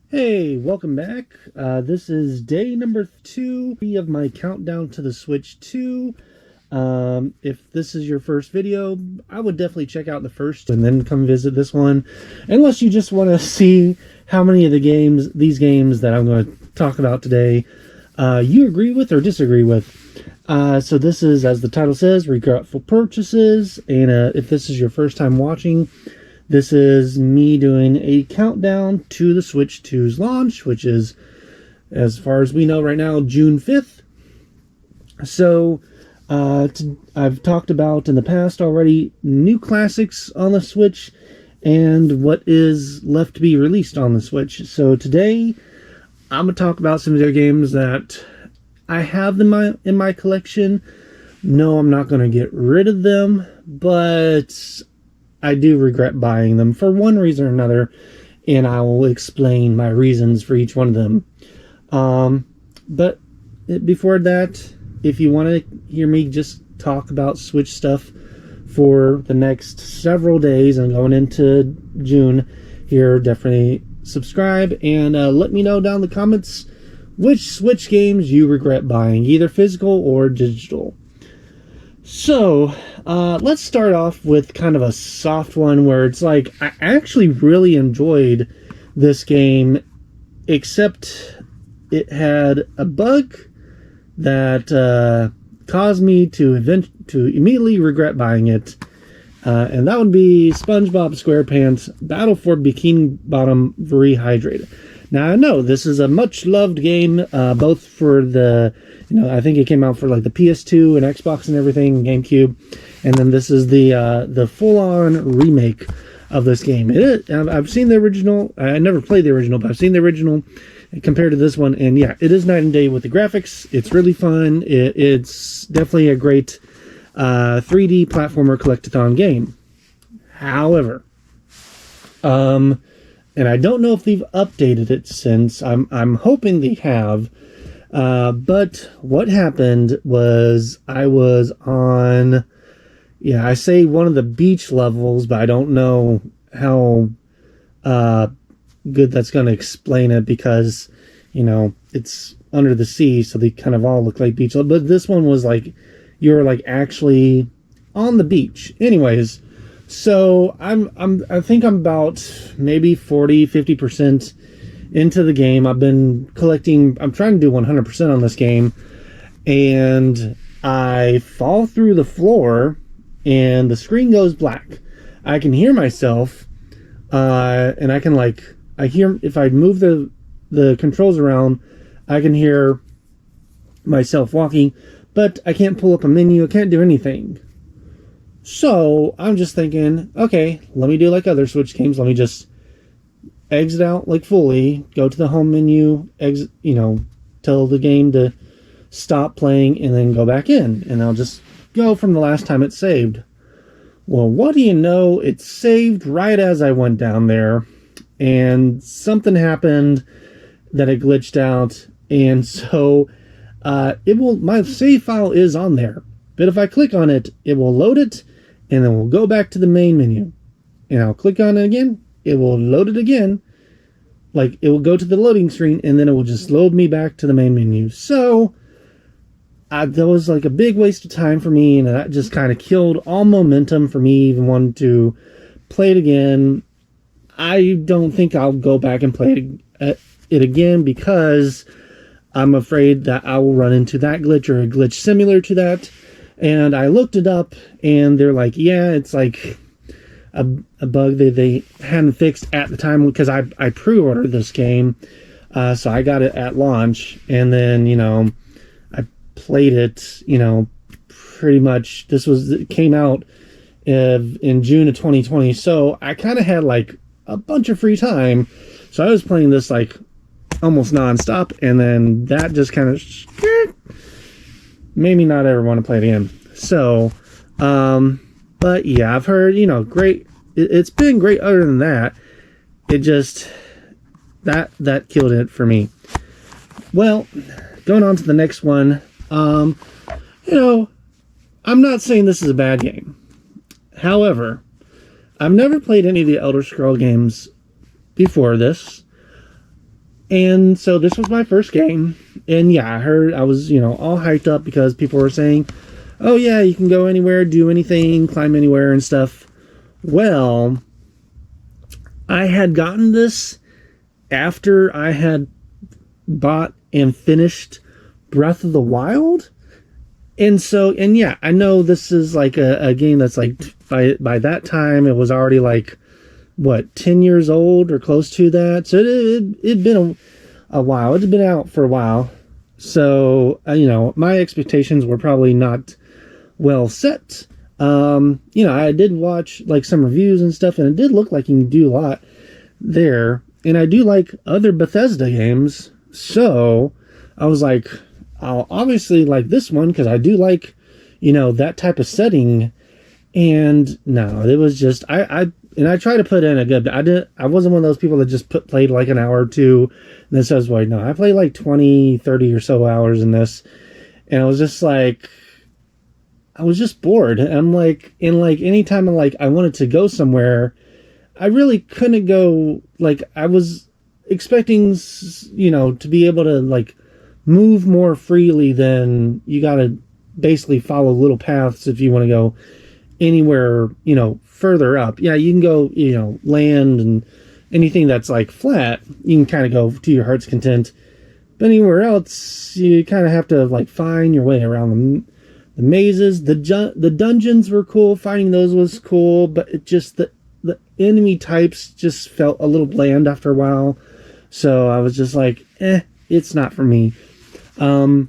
Hey, welcome back. This is day number 2 of my countdown to the Switch 2. If this is your first video, I would definitely check out the first and then come visit this one. Unless you just want to see how many of these games that I'm going to talk about today, you agree with or disagree with. So this is, as the title says, Regretful Purchases. And if this is your first time watching, this is me doing a countdown to the Switch 2's launch, which is, as far as we know right now, June 5th. So, I've talked about in the past already new classics on the Switch and what is left to be released on the Switch. So today, I'm going to talk about some of the games that I have in my collection. No, I'm not going to get rid of them, but I do regret buying them for one reason or another, and I will explain my reasons for each one of them. But before that, if you want to hear me just talk about Switch stuff for the next several days and going into June here, definitely subscribe and let me know down in the comments which Switch games you regret buying, either physical or digital. So, let's start off with kind of a soft one where it's like, I actually really enjoyed this game, except it had a bug that caused me to immediately regret buying it. And that would be SpongeBob SquarePants Battle for Bikini Bottom Rehydrated. Now, I know this is a much-loved game, both for the, I think it came out for like the PS2 and Xbox and everything, GameCube, and then this is the full-on remake of this game. I've seen the original. I never played the original, but I've seen the original compared to this one, and yeah, it is night and day with the graphics. It's really fun. It's definitely a great 3D platformer collectathon game. However, and I don't know if they've updated it since. I'm hoping they have. But what happened was I was on, I say one of the beach levels, but I don't know how good that's going to explain it because, it's under the sea, so they kind of all look like beach levels. But this one was like, you were like actually on the beach. Anyways, so I think I'm about maybe 50% into the game. I've been collecting, I'm trying to do 100% on this game, and I fall through the floor and the screen goes black. I can hear myself, and I can I hear, if I move the controls around, I can hear myself walking, but I can't pull up a menu, I can't do anything. So I'm just thinking, okay, let me do like other Switch games. Let me just exit out like fully, go to the home menu, exit, tell the game to stop playing, and then go back in. And I'll just go from the last time it saved. Well, what do you know? It saved right as I went down there, and something happened that it glitched out, and so my save file is on there. But if I click on it, it will load it, and then we'll go back to the main menu. And I'll click on it again, it will load it again. Like, it will go to the loading screen, and then it will just load me back to the main menu. So, that was like a big waste of time for me, and that just kind of killed all momentum for me even wanting to play it again. I don't think I'll go back and play it again because I'm afraid that I will run into that glitch or a glitch similar to that. And I looked it up, and they're like, yeah, it's like a bug that they hadn't fixed at the time, because I pre-ordered this game, so I got it at launch, and then, I played it, pretty much, it came out in June of 2020, so I kind of had like a bunch of free time, so I was playing this like almost non-stop, and then that just kind of made me not ever want to play it again. So, but yeah, I've heard, great. It's been great other than that. It just, that killed it for me. Well, going on to the next one. I'm not saying this is a bad game. However, I've never played any of the Elder Scrolls games before this. And so this was my first game. And yeah, I was, all hyped up because people were saying, oh yeah, you can go anywhere, do anything, climb anywhere and stuff. Well, I had gotten this after I had bought and finished Breath of the Wild. And so, and yeah, I know this is like a game that's like, by that time, it was already like, what, 10 years old or close to that. So it'd been a while. It's been out for a while. So, my expectations were probably not well set. I did watch like some reviews and stuff, and it did look like you can do a lot there. And I do like other Bethesda games. So I was like, I'll obviously like this one because I do like, that type of setting. And no, it was just I try to put in a good. I wasn't one of those people that just played like an hour or two, and then says, "Wait, no, I played like 20, 30 or so hours in this," and I was just like, I was just bored. And I'm like, anytime I wanted to go somewhere, I really couldn't go. Like I was expecting, to be able to like move more freely than you got to basically follow little paths if you want to go anywhere, further up. Yeah, you can go, land and anything that's like flat, you can kind of go to your heart's content. But anywhere else, you kind of have to like find your way around the mazes. The dungeons were cool. Fighting those was cool, but it just, the enemy types just felt a little bland after a while. So I was just like, it's not for me. I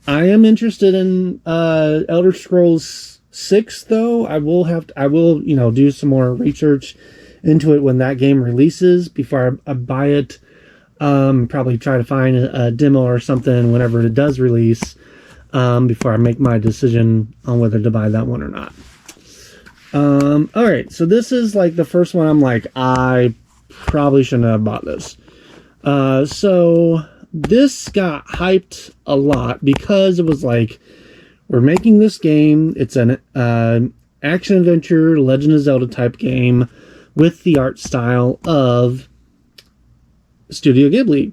am interested in Elder Scrolls 6 though. I will do some more research into it when that game releases before I buy it. Probably try to find a demo or something whenever it does release, before I make my decision on whether to buy that one or not. Alright, so this is like the first one I'm like, I probably shouldn't have bought this. So this got hyped a lot because it was like, we're making this game. It's an action adventure, Legend of Zelda type game with the art style of Studio Ghibli.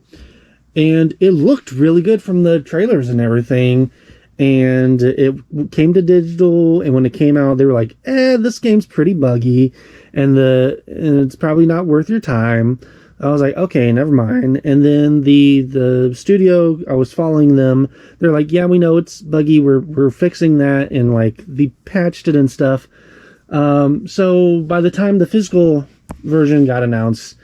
And it looked really good from the trailers and everything. And it came to digital, and when it came out, they were like, this game's pretty buggy, and it's probably not worth your time. I was like, okay, never mind. And then the studio, I was following them. They're like, yeah, we know it's buggy. We're fixing that, and like they patched it and stuff. So by the time the physical version got announced,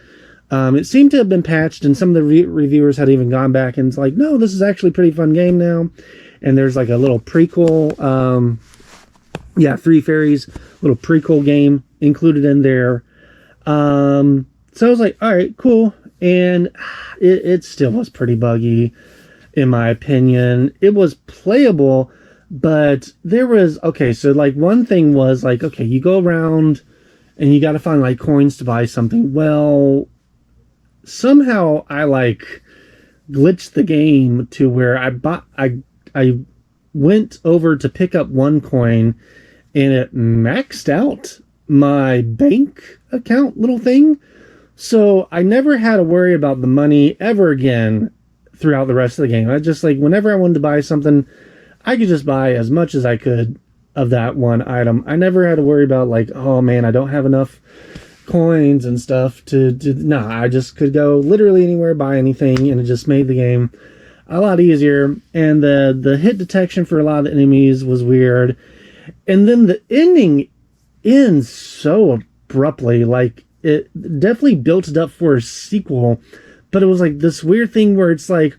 it seemed to have been patched, and some of the reviewers had even gone back and it's like, no, this is actually a pretty fun game now. And there's like a little prequel, Three Fairies, little prequel game included in there. So I was like, all right, cool. And it still was pretty buggy, in my opinion. It was playable, but there was, so like one thing was like, okay, you go around and you got to find like coins to buy something. Well, somehow I like glitched the game to where I went over to pick up one coin and it maxed out my bank account little thing. So I never had to worry about the money ever again throughout the rest of the game. I just like, whenever I wanted to buy something, I could just buy as much as I could of that one item. I never had to worry about like, oh man, I don't have enough coins and stuff I just could go literally anywhere, buy anything, and it just made the game a lot easier. And the hit detection for a lot of the enemies was weird. And then the ending ends so abruptly. Like, it definitely built it up for a sequel, but it was like this weird thing where it's like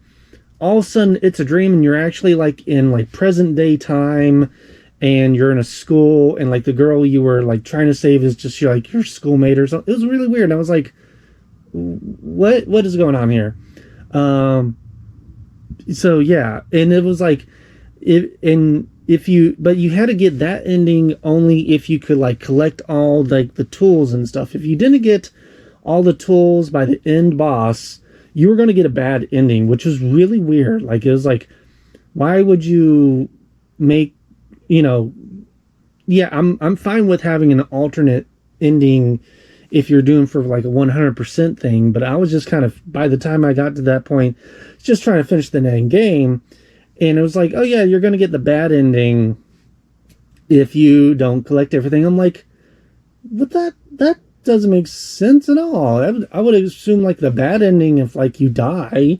all of a sudden it's a dream and you're actually like in like present day time and you're in a school and like the girl you were like trying to save is just like your schoolmate or something. It was really weird. And I was like, what is going on here? So yeah, and it was like, but you had to get that ending only if you could like collect all like the tools and stuff. If you didn't get all the tools by the end boss, you were going to get a bad ending, which was really weird. Like, it was like, why would you make, I'm fine with having an alternate ending if you're doing for like a 100% thing. But I was just kind of, by the time I got to that point, just trying to finish the end game. And it was like, oh yeah, you're going to get the bad ending if you don't collect everything. I'm like, but that doesn't make sense at all. I would assume like the bad ending if like you die,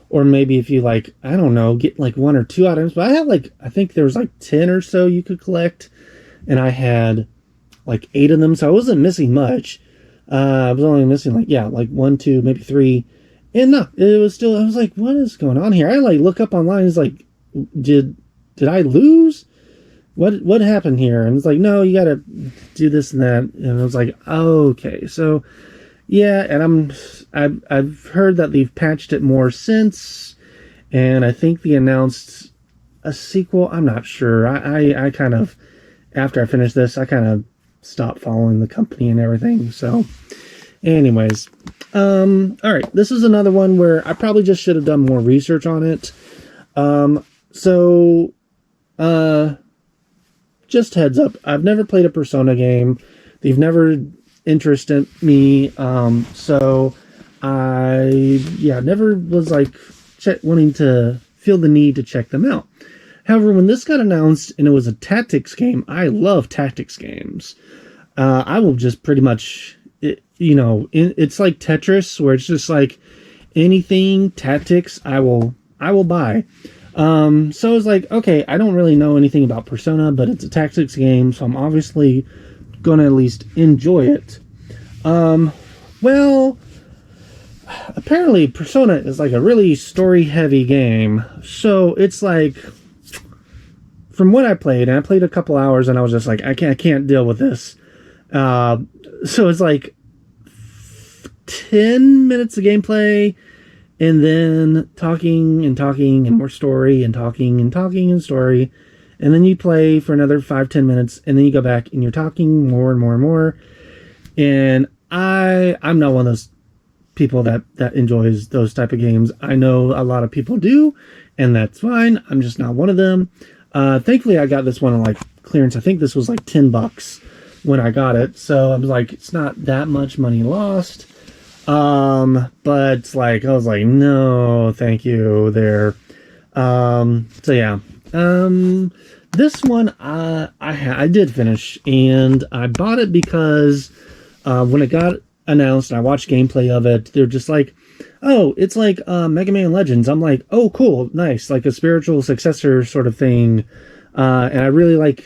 or maybe if you like, I don't know, get like 1 or 2 items. But I had like, I think there was like 10 or so you could collect, and I had like 8 of them, so I wasn't missing much. I was only missing like, yeah, like 1, 2, maybe 3. And no, it was still, I was like, what is going on here? I like look up online, it's like, did I lose? What happened here? And it's like, no, you gotta do this and that. And I was like, okay, so yeah. And I've heard that they've patched it more since, and I think they announced a sequel. I'm not sure. I kind of, after I finished this, I kind of stopped following the company and everything. So anyways, all right, this is another one where I probably just should have done more research on it. Just heads up, I've never played a Persona game. They've never interested me. So I, never was like wanting to feel the need to check them out. However, when this got announced and it was a tactics game, I love tactics games. I will just pretty much, it's like Tetris, where it's just like anything tactics, I will buy. So I was like, okay, I don't really know anything about Persona, but it's a tactics game, so I'm obviously gonna at least enjoy it. Well, apparently Persona is like a really story-heavy game, so it's like, from what I played, and I played a couple hours, and I was just like, I can't deal with this. So it's like 10 minutes of gameplay, and then talking and more story, and talking and story, and then you play for another 5-10 minutes, and then you go back and you're talking more and more and more. And I'm not one of those people that enjoys those type of games. I know a lot of people do, and that's fine. I'm just not one of them. Thankfully I got this one on like clearance. I think this was like $10 when I got it, so I was like, it's not that much money lost. But like, I was like, no, thank you there. So yeah, this one, I did finish, and I bought it because, when it got announced and I watched gameplay of it, they're just like, oh, it's like, Mega Man Legends. I'm like, oh, cool, nice, like a spiritual successor sort of thing. And I really like,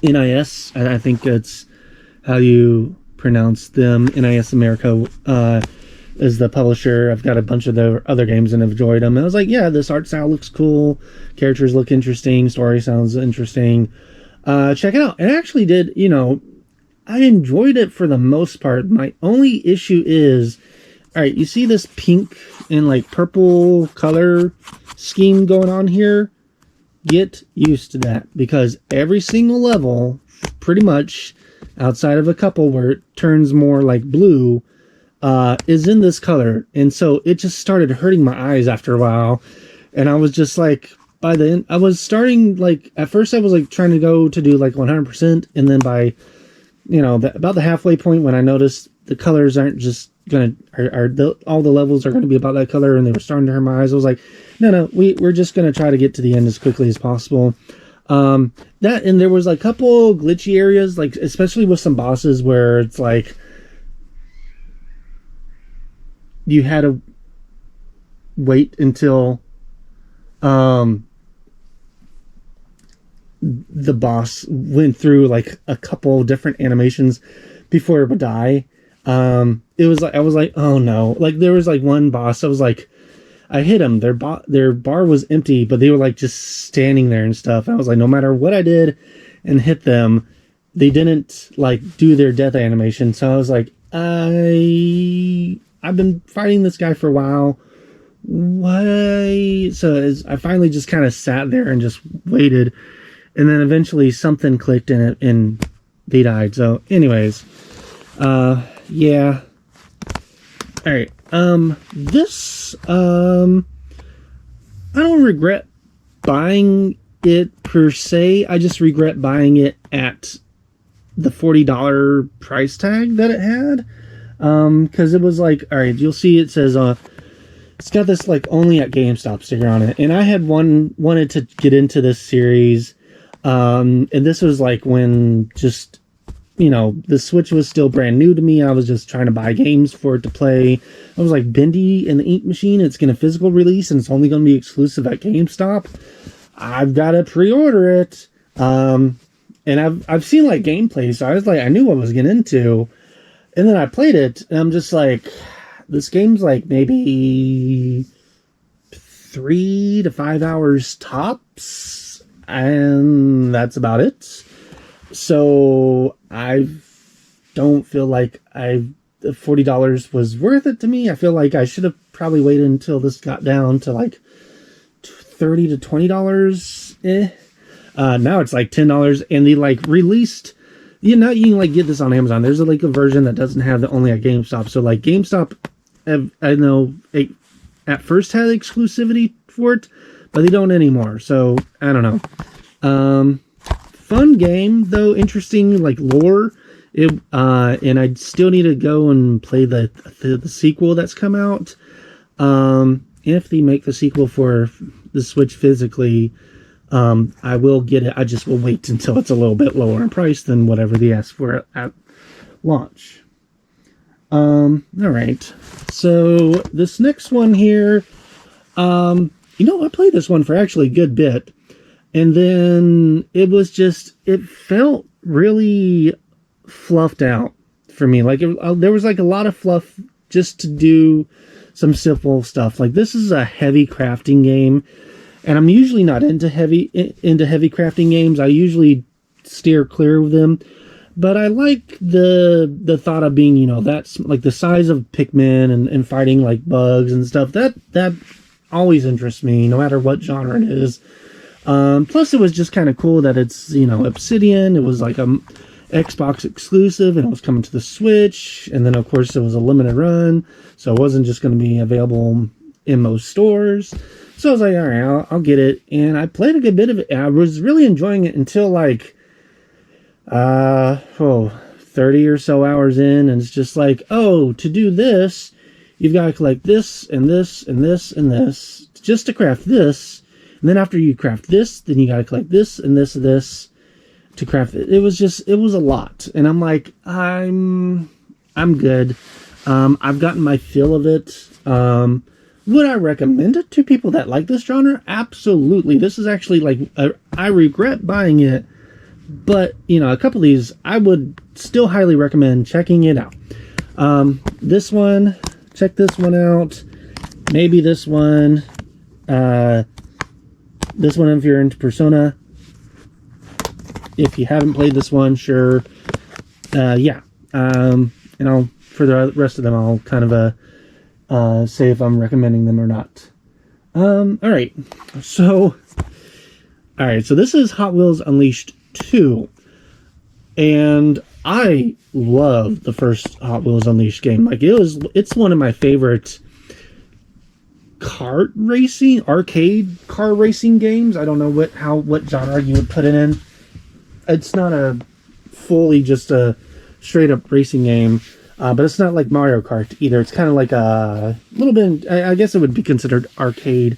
NIS, and I think it's how you pronounce them. NIS America is the publisher. I've got a bunch of their other games and have enjoyed them. And I was like, yeah, this art style looks cool. Characters look interesting. Story sounds interesting. Check it out. And I actually did, I enjoyed it for the most part. My only issue is, all right, you see this pink and like purple color scheme going on here? Get used to that, because every single level, pretty much, outside of a couple where it turns more like blue, is in this color. And so it just started hurting my eyes after a while. And I was just like, by the end, I was starting, like, at first I was like trying to go to do like 100%. And then by, about the halfway point, when I noticed the colors aren't just gonna, all the levels are gonna be about that color, and they were starting to hurt my eyes, I was like, no, we're just gonna try to get to the end as quickly as possible. And there was like a couple glitchy areas, like especially with some bosses where it's like you had to wait until the boss went through like a couple different animations before it would die. It was like, I was like, oh no, like there was like one boss, I was like, I hit them. Their bar was empty, but they were like just standing there and stuff. And I was like, no matter what I did and hit them, they didn't like do their death animation. So I was like, I've been fighting this guy for a while. Why? So I finally just kind of sat there and just waited, and then eventually something clicked in it and they died. So, anyways, yeah. All right. This, I don't regret buying it per se. I just regret buying it at the $40 price tag that it had. Because it was like, all right, you'll see it says it's got this like only at GameStop sticker on it, and I had wanted to get into this series, and this was like when just, you know, the Switch was still brand new to me. I was just trying to buy games for it to play. I was like, Bendy and the Ink Machine, it's going to physical release and it's only going to be exclusive at GameStop. I've got to pre-order it. And I've seen like gameplay, so I was like, I knew what I was getting into. And then I played it, and I'm just like, this game's like maybe 3 to 5 hours tops, and that's about it. So I don't feel like $40 was worth it to me. I feel like I should have probably waited until this got down to like $30 to $20. Now it's like $10, and they like released. You know, you can like get this on Amazon. There's like a version that doesn't have the only at GameStop. So like GameStop, I know it at first had exclusivity for it, but they don't anymore. So I don't know. Fun game though, interesting like lore. And I still need to go and play the sequel that's come out. If they make the sequel for the Switch physically, I will get it. I just will wait until it's a little bit lower in price than whatever they asked for at launch. All right. So this next one here, I played this one for actually a good bit, and then it felt really fluffed out for me. Like there was like a lot of fluff just to do some simple stuff. Like this is a heavy crafting game. And I'm usually not into heavy crafting games. I usually steer clear of them. But I like the thought of being, that's like the size of Pikmin and fighting like bugs and stuff. That always interests me, no matter what genre it is. Plus, it was just kind of cool that it's, Obsidian. It was like a Xbox exclusive, and it was coming to the Switch. And then, of course, it was a limited run. So it wasn't just going to be available in most stores. So I was like, all right, I'll get it. And I played a good bit of it. I was really enjoying it until like, 30 or so hours in. And it's just like, to do this, you've got to collect this and this and this and this just to craft this. And then after you craft this, then you got to collect this and this and this to craft it. It was a lot. And I'm like, I'm good. I've gotten my fill of it. Would I recommend it to people that like this genre? Absolutely. This is actually like, I regret buying it, but a couple of these, I would still highly recommend checking it out. This one, check this one out. Maybe this one if you're into Persona. If you haven't played this one, sure. Yeah. And for the rest of them, I'll kind of, say if I'm recommending them or not. All right. So this is Hot Wheels Unleashed 2. And I love the first Hot Wheels Unleashed game. Like it's one of my favorite arcade car racing games. I don't know what genre you would put it in. It's not a fully just a straight up racing game. But it's not like Mario Kart either. It's kind of like a little bit, I guess it would be considered arcade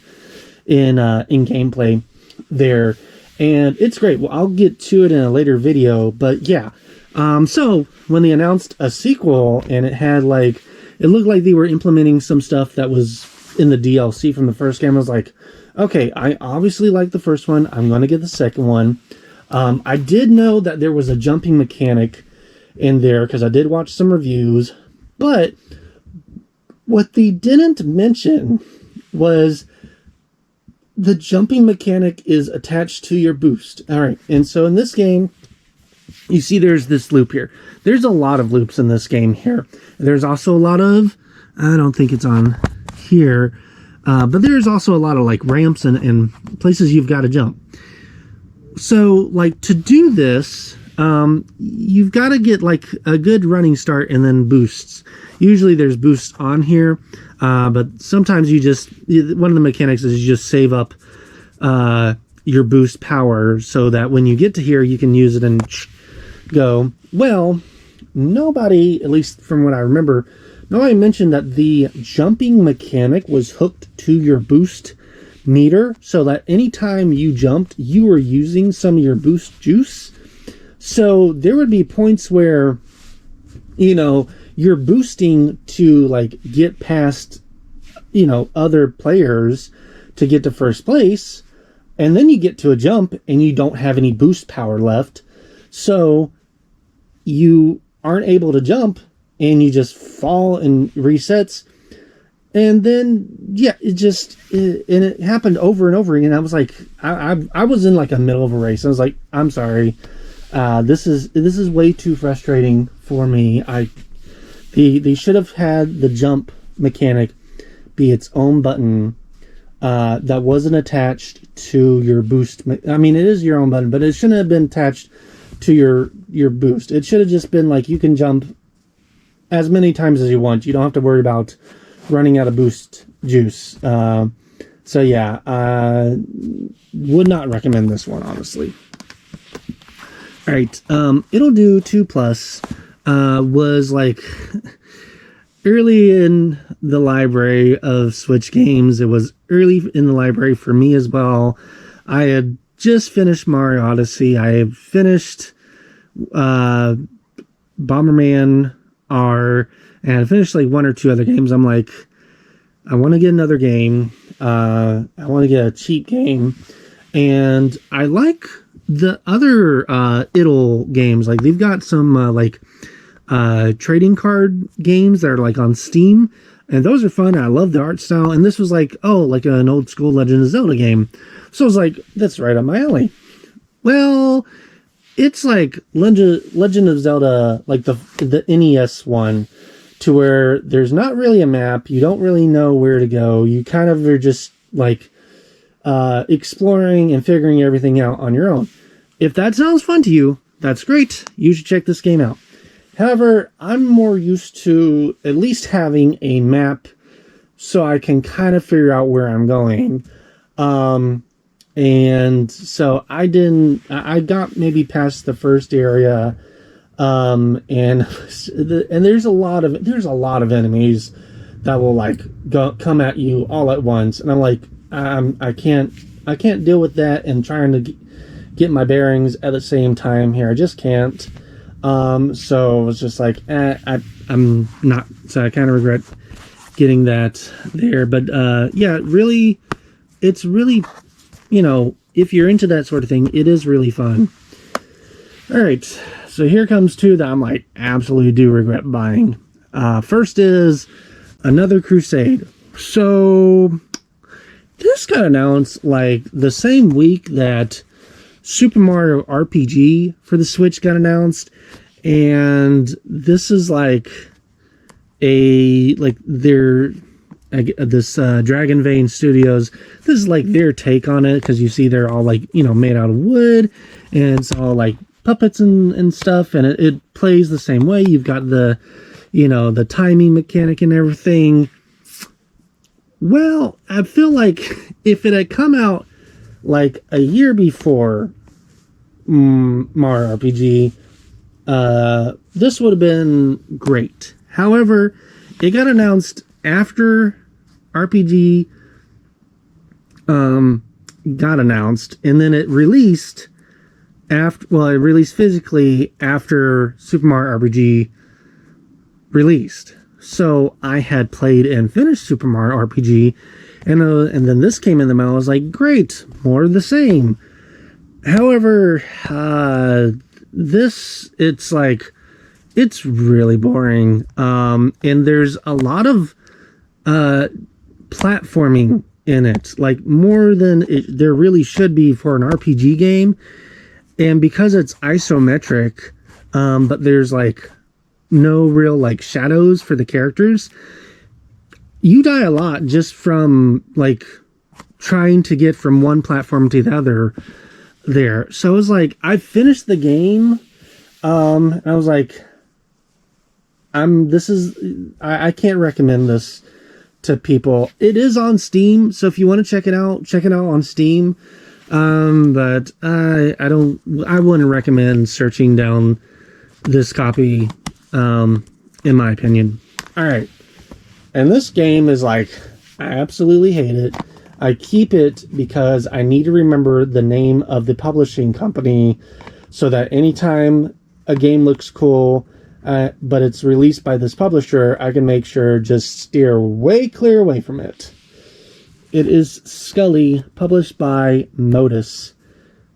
in gameplay there. And it's great. Well, I'll get to it in a later video, but yeah. So when they announced a sequel and it looked like they were implementing some stuff that was in the DLC from the first game, I was like, okay, I obviously like the first one. I'm going to get the second one. I did know that there was a jumping mechanic in there because I did watch some reviews, but what they didn't mention was the jumping mechanic is attached to your boost. All right, and so in this game, you see there's this loop here. There's a lot of loops in this game here. There's also a lot of, I don't think it's on here, but there's also a lot of like ramps and places you've got to jump. So like to do this, you've got to get like a good running start and then boosts. Usually there's boosts on here, but sometimes one of the mechanics is you just save up your boost power so that when you get to here, you can use it and go, well, nobody, at least from what I remember, nobody mentioned that the jumping mechanic was hooked to your boost meter, so that anytime you jumped, you were using some of your boost juice. So there would be points where, you're boosting to like get past, other players to get to first place, and then you get to a jump and you don't have any boost power left. So you aren't able to jump and you just fall and resets. And then, yeah, and it happened over and over again. I was like, I was in like a middle of a race. I was like, I'm sorry. This is way too frustrating for me. They should have had the jump mechanic be its own button, that wasn't attached to your boost. I mean, it is your own button, but it shouldn't have been attached to your boost. It should have just been like, you can jump as many times as you want. You don't have to worry about running out of boost juice. So yeah, would not recommend this one, honestly. All right, It'll Do 2+ was like early in the library of Switch games. It was early in the library for me as well. I had just finished Mario Odyssey. I had finished Bomberman R, and I finished like one or two other games. I'm like, I want to get another game. I want to get a cheap game. And I like the other Idle games. Like, they've got some trading card games that are like on Steam, and those are fun. I love the art style. And this was like, like an old school Legend of Zelda game. So I was like, that's right up my alley. Well, it's like Legend of Zelda, like the NES one, to where there's not really a map. You don't really know where to go. You kind of are just like exploring and figuring everything out on your own. If that sounds fun to you, that's great. You should check this game out. However, I'm more used to at least having a map so I can kind of figure out where I'm going. And so I got maybe past the first area, and there's a lot of enemies that will like come at you all at once, and I'm like, I can't deal with that and trying to get my bearings at the same time here. I just can't. So it was just like, I'm not. So I kind of regret getting that there, but yeah, really, it's really, if you're into that sort of thing, it is really fun. All right, so here comes two that I'm like, absolutely do regret buying. First is Another Crusade. So this got announced like the same week that Super Mario RPG for the Switch got announced, and this is like this Dragon Vein Studios. This is like their take on it, because you see they're all like, made out of wood, and it's all like puppets and stuff, and it plays the same way. You've got the the timing mechanic and everything. Well, I feel like if it had come out like a year before Mario RPG, this would have been great. However, it got announced after RPG got announced, and then it released it released physically after Super Mario RPG released. So I had played and finished Super Mario RPG, and then this came in the mail. I was like, great, more of the same. However, it's really boring, and there's a lot of platforming in it, like more than there really should be for an RPG game. And because it's isometric, but there's like no real like shadows for the characters, you die a lot just from like trying to get from one platform to the other there. So I was like, I finished the game, and I was like, I can't recommend this to people. It is on Steam, so if you want to check it out on Steam. But I wouldn't recommend searching down this copy, in my opinion. All right. And this game is like, I absolutely hate it. I keep it because I need to remember the name of the publishing company so that anytime a game looks cool, but it's released by this publisher, I can make sure just steer way clear away from it. It is Scully, published by Modus.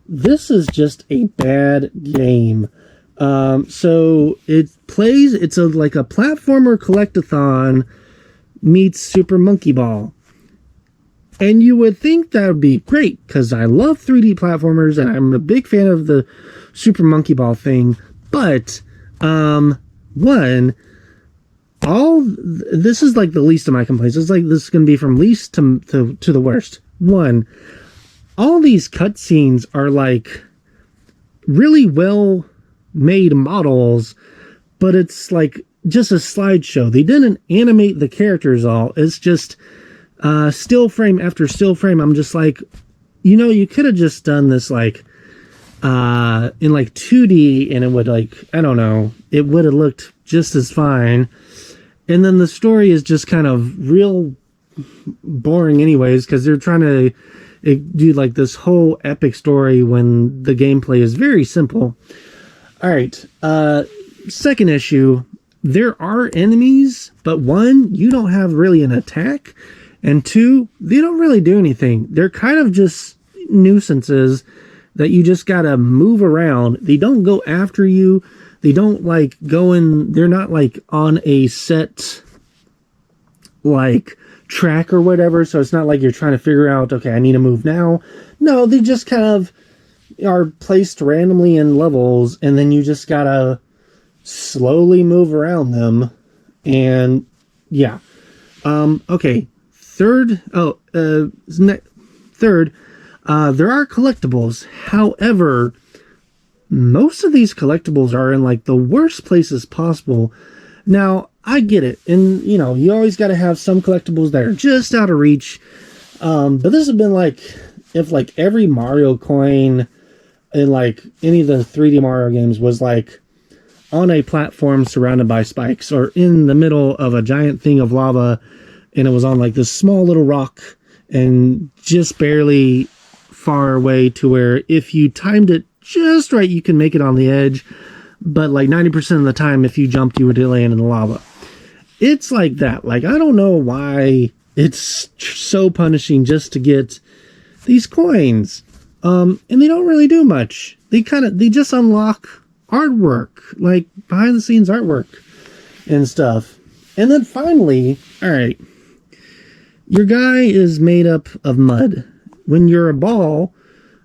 This is just a bad game. So it's like a platformer collectathon meets Super Monkey Ball. And you would think that would be great, because I love 3D platformers, and I'm a big fan of the Super Monkey Ball thing. But, this is like the least of my complaints. It's like this is going to be from least to the worst. One, all these cutscenes are like really well made models, but it's like just a slideshow. They didn't animate the characters all. It's just still frame after still frame. I'm just like, you could have just done this like in like 2D, and it would like, I don't know, it would have looked just as fine. And then the story is just kind of real boring anyways, because they're trying to do like this whole epic story when the gameplay is very simple. All right. Second issue, there are enemies, but one, you don't have really an attack, and two, they don't really do anything. They're kind of just nuisances that you just gotta move around. They don't go after you. They don't like go in. They're not like on a set like track or whatever. So it's not like you're trying to figure out, okay, I need to move now. No, they just kind of are placed randomly in levels, and then you just gotta slowly move around them. And yeah. Okay. Third, there are collectibles. However, most of these collectibles are in like the worst places possible. Now, I get it. And, you always got to have some collectibles that are just out of reach. But this has been like, if like every Mario coin in like any of the 3D Mario games was like on a platform surrounded by spikes, or in the middle of a giant thing of lava, and it was on like this small little rock and just barely far away to where if you timed it just right, you can make it on the edge. But like 90% of the time, if you jumped, you would land in the lava. It's like that. Like, I don't know why it's so punishing just to get these coins. And they don't really do much. They just unlock artwork, like behind the scenes artwork and stuff. And then finally, all right, your guy is made up of mud. When you're a ball,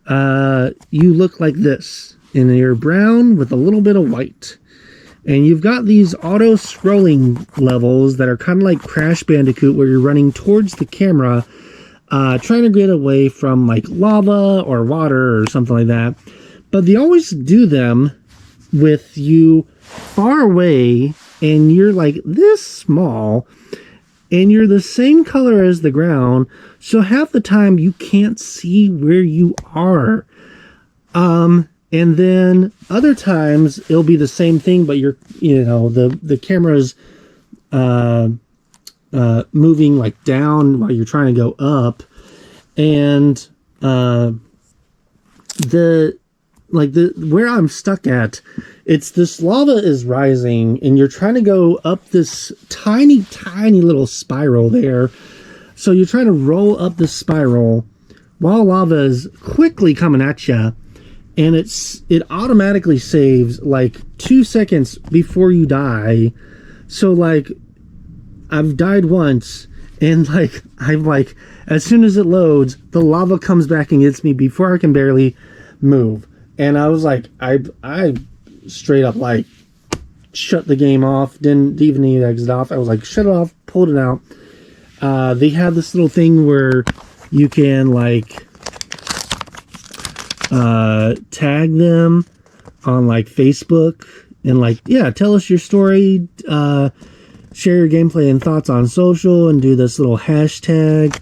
you look like this. And you're brown with a little bit of white. And you've got these auto-scrolling levels that are kind of like Crash Bandicoot, where you're running towards the camera, trying to get away from like lava or water or something like that. But they always do them with you far away, and you're like this small, and you're the same color as the ground, so half the time you can't see where you are. And then other times it'll be the same thing, but the camera's moving like down while you're trying to go up, and where I'm stuck at, it's this lava is rising, and you're trying to go up this tiny little spiral there. So you're trying to roll up this spiral while lava is quickly coming at you, and it automatically saves like 2 seconds before you die. So like, I've died once, and like I'm like, as soon as it loads, the lava comes back and gets me before I can barely move. And I was like, I straight up like shut the game off, didn't even need to exit off. I was like, shut it off, pulled it out. They have this little thing where you can like tag them on like Facebook and like, yeah, tell us your story, share your gameplay and thoughts on social, and do this little hashtag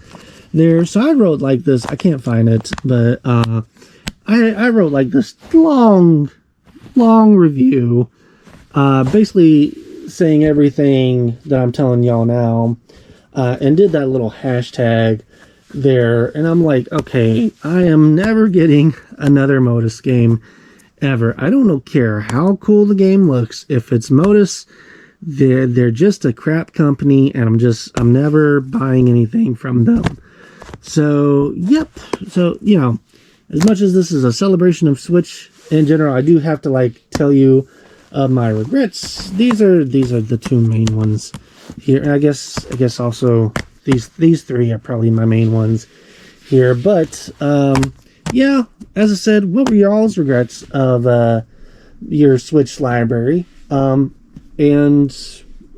there. So I wrote like this, I can't find it, but I wrote like this long review basically saying everything that I'm telling y'all now, and did that little hashtag there. And I'm like, okay, I am never getting another Modus game ever. I don't care how cool the game looks. If it's Modus, they're just a crap company, and I'm never buying anything from them. So, yep. So, as much as this is a celebration of Switch in general, I do have to tell you my regrets. These are the two main ones here. And I guess also these three are probably my main ones here. But yeah, as I said, what were y'all's regrets of your Switch library? And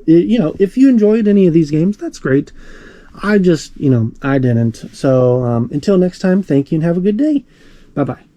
if you enjoyed any of these games, that's great. I just, I didn't. So until next time, thank you and have a good day. Bye-bye.